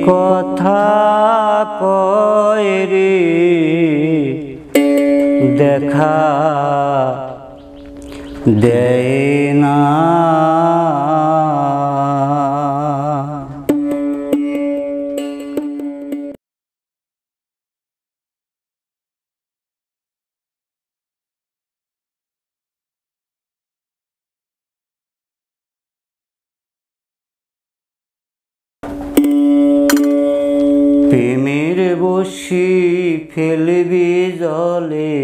কথা কয় রে দেখা দেয় না প্রেমের বসি ফেলবি জলে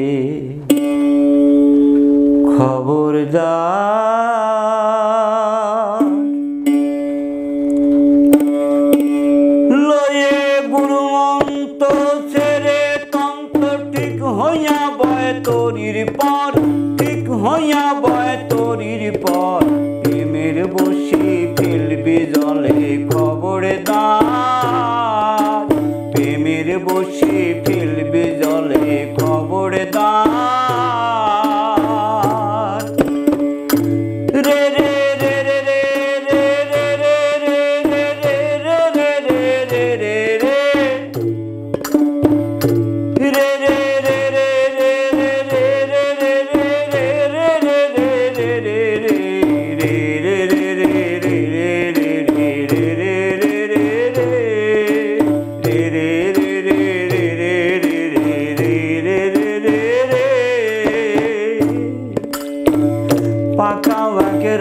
খবরদার লয়ে গুরুমন্ত ছেড়ে তন্ত্র ঠিক হইয়া বয় তরির পর ঠিক হইয়া বয় তরির পর প্রেমের বসি ফেলবি জলে খবরদার প্রেমের বসি ফেলবি জলে খবরদার রে রে রে রে রে রে রে রে রে রে রে রে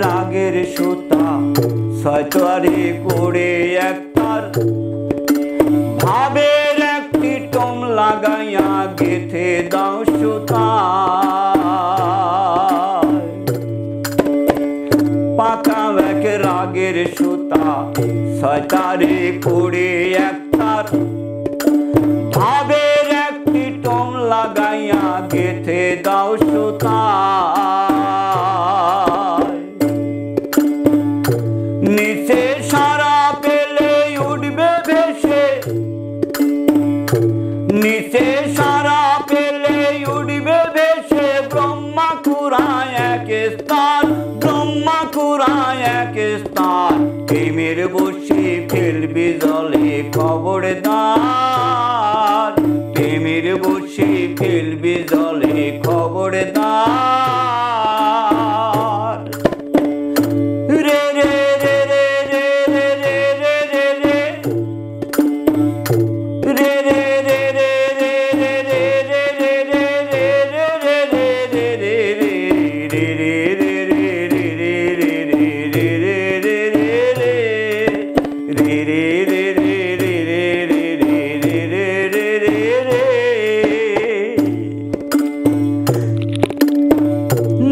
রাগের সুতা ছয়টারি করে একটার ভাবের একটি টম লাগাইয়া গেথে দাও সুতা পাকা এক রাগের সুতা ছয়টারি করে একটার ভাবের একটি টম লাগাইয়া গেথে দাও সুতা নিচে সারা পেলে উঠবে ভেসে নিচে সারা পেলে উঠবে ভেসে ব্রহ্মা কুড়ায় এক স্থান ব্রহ্মা কুড়ায় এক স্থান প্রেমের বসি ফেলবি জলে খবরদার প্রেমের বসি ফেলবি জলে খবরদার রে রে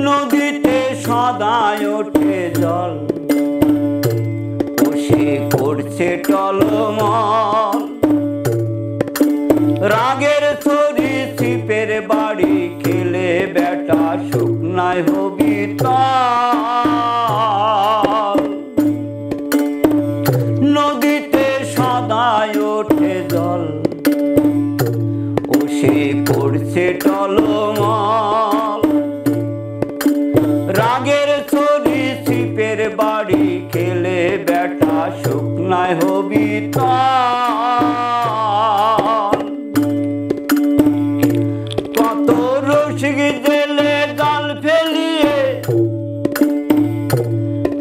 নদীতে সদায় ওঠে জল বসে করছে টলমল রাগের ছড়ি ছিপের বাড়ি খেলে বেটা শুকনায় হবি তল নদীতে সদায় ওঠে জল বসে করছে টলমল রাগের ছড়ি ছিপের বাড়ি খেলে বেটা শুকনায় হবি তল কত রসিক জেলে জাল ফেলিয়ে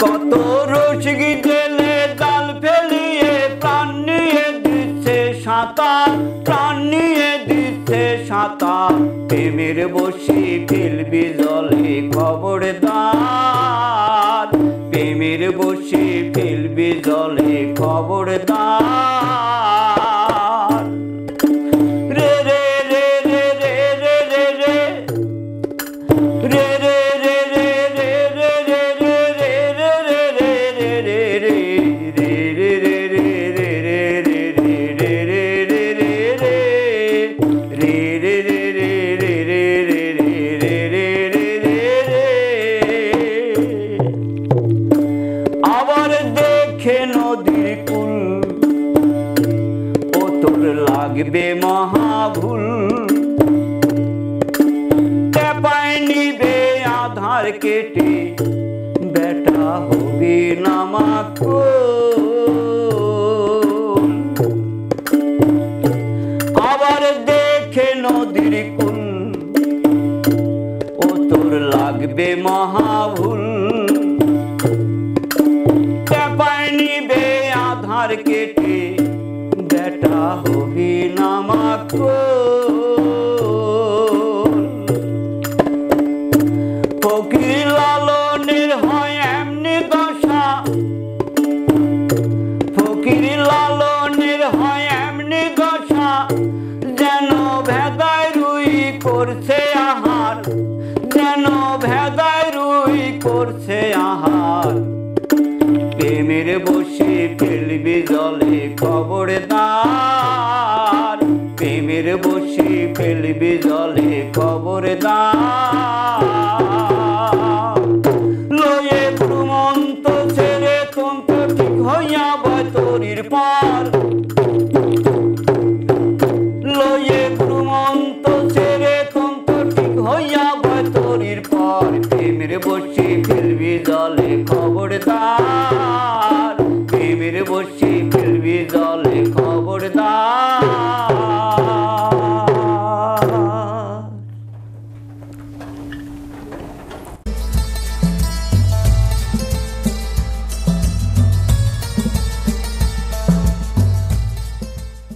কত রসিক জেলে জাল ফেলিয়ে প্রাণ নিয়ে দিচ্ছে সাঁতার প্রাণ নিয়ে দিচ্ছে সাঁতার প্রেমের বসি ফেলবি জলে খবরদার প্রেমের বসি ফেলবি জলে খবরদার রে রে রে রে রে রে রে রে রে রে রে রে রে আবার দেখে নদীর কুল ও তোর লাগবে মহাভুল টেপায় নিবে আধার কেটে বেটা হবি নামাকুল করবে মহাভুল। টেপায় নিবে আধার কেটে বেটা হবি নামাকুল। ফকির লালনের হয় এমনি দশা, ফকির লালনের হয় এমনি দশা, যেন ভেদায় রুই করছে আহার, যেন ভেদায় রুই করছে আহার। প্রেমের বসে ফেলবি জলে খবরদার, প্রেমের বসে ফেলবি জলে খবরদার। লয়ে ভ্রমন্ত ছেড়ে তন্ত ঠিক হইয়া বতরির পার, লয়ে ভ্রমন্ত ছেড়ে তন্ত ঠিক হইয়া বতরির পার। প্রেমের বসে ফেলবি জলে খবরদার, প্রেমের বসে ফেলবি জলে